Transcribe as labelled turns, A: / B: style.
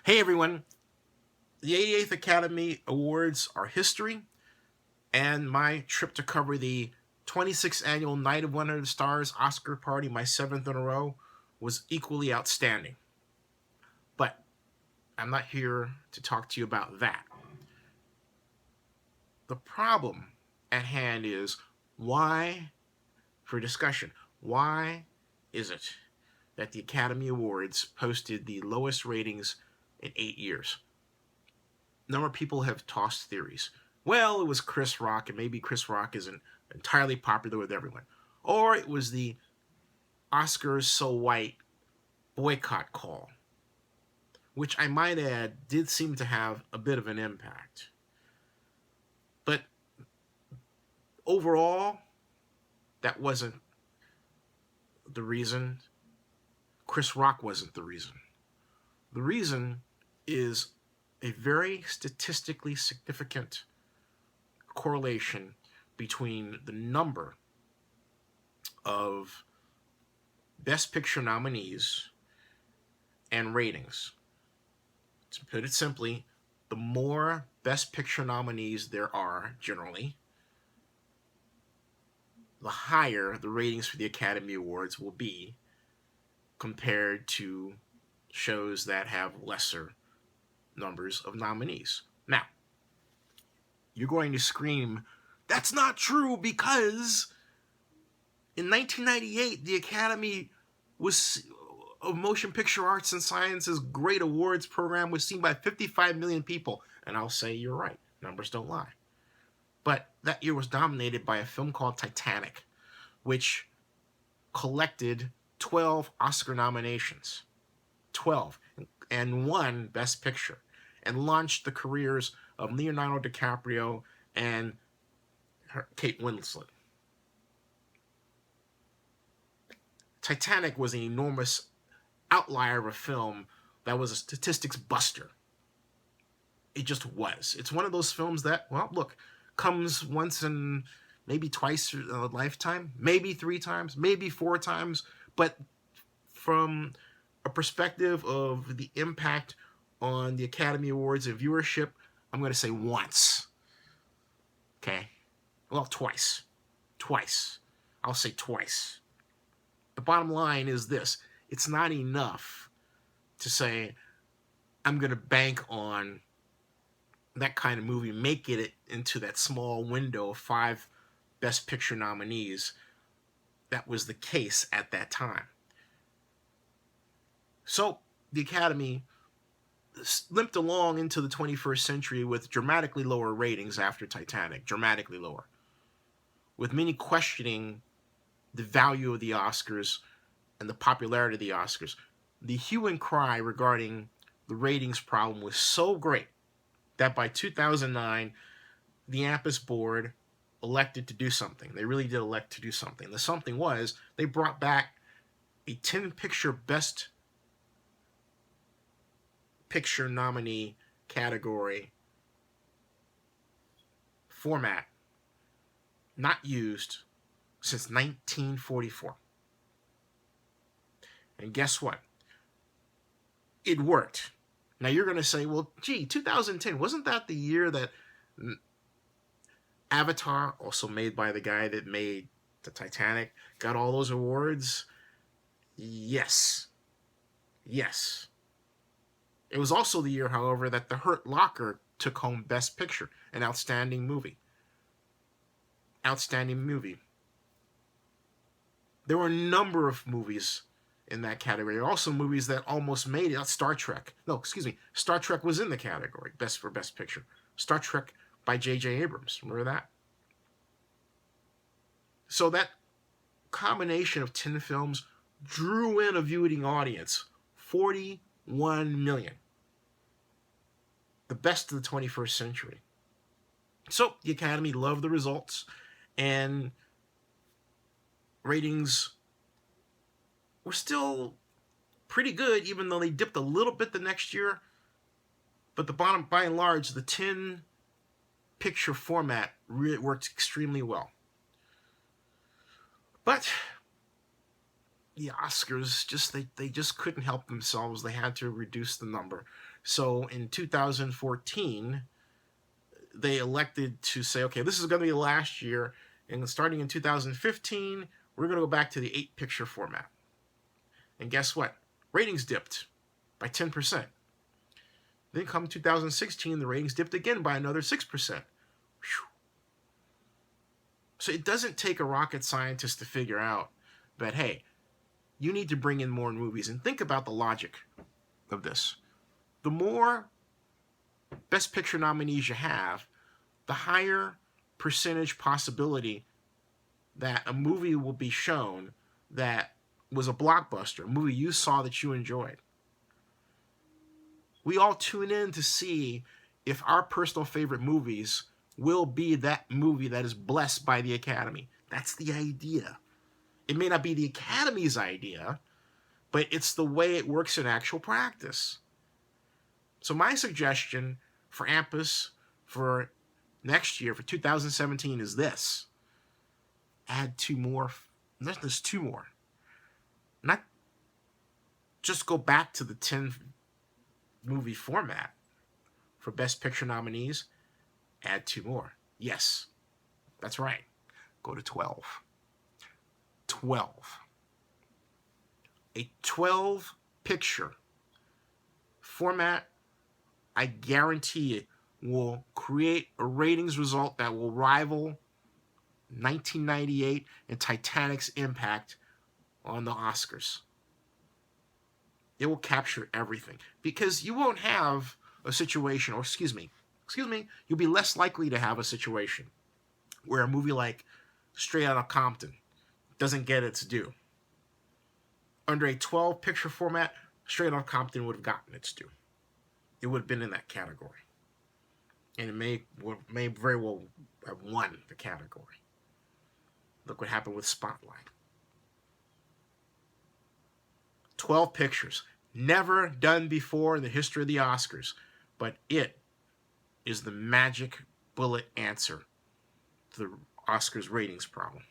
A: Hey everyone, the 88th Academy Awards are history, and my trip to cover the 26th annual Night of 100 Stars Oscar party, my seventh in a row, was equally outstanding. But I'm not here to talk to you about that. The problem at hand is why, for discussion, why is it that the Academy Awards posted the lowest ratings in 8 years? A number of people have tossed theories. Well, it was Chris Rock, and maybe Chris Rock isn't entirely popular with everyone. Or it was the Oscars so white boycott call, which I might add did seem to have a bit of an impact. But overall, that wasn't the reason. Chris Rock wasn't the reason. The reason is a very statistically significant correlation between the number of Best Picture nominees and ratings. To put it simply, the more Best Picture nominees there are, generally, the higher the ratings for the Academy Awards will be compared to shows that have lesser numbers of nominees. Now, you're going to scream, that's not true, because in 1998, the Academy of Motion Picture Arts and Sciences Great Awards program was seen by 55 million people. And I'll say you're right. Numbers don't lie. But that year was dominated by a film called Titanic, which collected 12 Oscar nominations. 12. And won Best Picture. And launched the careers of Leonardo DiCaprio and Kate Winslet. Titanic was an enormous outlier of a film that was a statistics buster. It just was. It's one of those films that, well, look, comes once in maybe twice in a lifetime, maybe 3 times, maybe 4 times, but from a perspective of the impact on the Academy Awards and viewership, I'm going to say once. Okay? Well, twice. Twice. I'll say twice. The bottom line is this. It's not enough to say, I'm going to bank on that kind of movie, make it into that small window of 5 Best Picture nominees. That was the case at that time. So the Academy limped along into the 21st century with dramatically lower ratings after Titanic, dramatically lower, with many questioning the value of the Oscars and the popularity of the Oscars. The hue and cry regarding the ratings problem was so great that by 2009, the AMPAS board elected to do something. They really did elect to do something. The something was they brought back a 10-picture Best Picture nominee category format not used since 1944. And guess what? It worked. Now you're going to say, well, gee, 2010, wasn't that the year that Avatar, also made by the guy that made the Titanic, got all those awards? Yes. Yes. It was also the year, however, that The Hurt Locker took home Best Picture, an outstanding movie. Outstanding movie. There were a number of movies in that category. Also movies that almost made it. Star Trek. No, excuse me. Star Trek was in the category, Best Picture. Star Trek by J.J. Abrams. Remember that? So that combination of 10 films drew in a viewing audience. 41 million. The best of the 21st century. So the Academy loved the results, and ratings were still pretty good, even though they dipped a little bit the next year. But by and large, the 10-picture format really worked extremely well. But the Oscars they just couldn't help themselves. They had to reduce the number. So in 2014, they elected to say, okay, this is going to be the last year, and starting in 2015, we're going to go back to the 8-picture format. And guess what? Ratings dipped by 10%. Then come 2016, the ratings dipped again by another 6%. Whew. So it doesn't take a rocket scientist to figure out that, hey, you need to bring in more movies. And think about the logic of this. The more Best Picture nominees you have, the higher percentage possibility that a movie will be shown that was a blockbuster, a movie you saw that you enjoyed. We all tune in to see if our personal favorite movies will be that movie that is blessed by the Academy. That's the idea. It may not be the Academy's idea, but it's the way it works in actual practice. So my suggestion for AMPAS for next year, for 2017, is this. Add 2 more. There's 2 more. Not just go back to the 10 movie format for Best Picture nominees. Add 2 more. Yes, that's right. Go to 12. 12. A 12-picture format, I guarantee it, will create a ratings result that will rival 1998 and Titanic's impact on the Oscars. It will capture everything because you won't have a situation, or excuse me, you'll be less likely to have a situation where a movie like Straight Outta Compton doesn't get its due. Under a 12-picture format, Straight Outta Compton would have gotten its due. It would have been in that category. And it may very well have won the category. Look what happened with Spotlight. 12 pictures. Never done before in the history of the Oscars. But it is the magic bullet answer to the Oscars ratings problem.